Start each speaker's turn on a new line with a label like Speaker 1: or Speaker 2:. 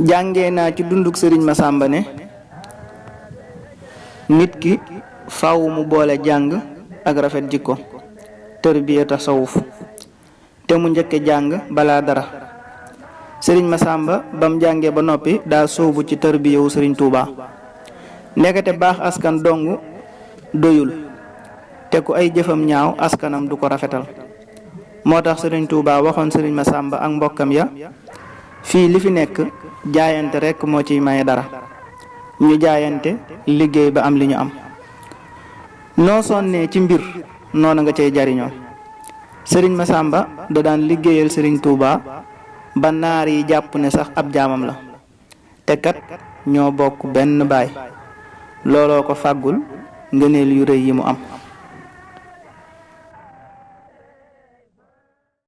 Speaker 1: jàngee naa ci dunduk sëriñ Masamba ne nit ki faaw mu boole jàng ak rafet jikko tërbiya tasawuf te mu njëkke jàng balaa dara. sëriñ Masamba bam jàngee ba noppi daa sóobu ci tërbiyawu sëriñ Touba. ndekete baax askan dong doyul te ku ay jëfam ñaaw askanam du ko rafetal. moo tax sëriñ Touba waxoon sëriñ Masamba ak mbokkam ya fii li fi nekk jaayante rekk moo ciy maye dara. ñu jaayante liggéey ba am li ñu am. noo sonnee ci mbir noona nga cay jariñoo. sëriñ Masamba da daan liggéeyal sëriñ Touba ba naar yi jàpp ne sax ab jaamam la te kat ñoo bokk benn baay looloo ko fàggul ngëneel yu rëy yi mu am.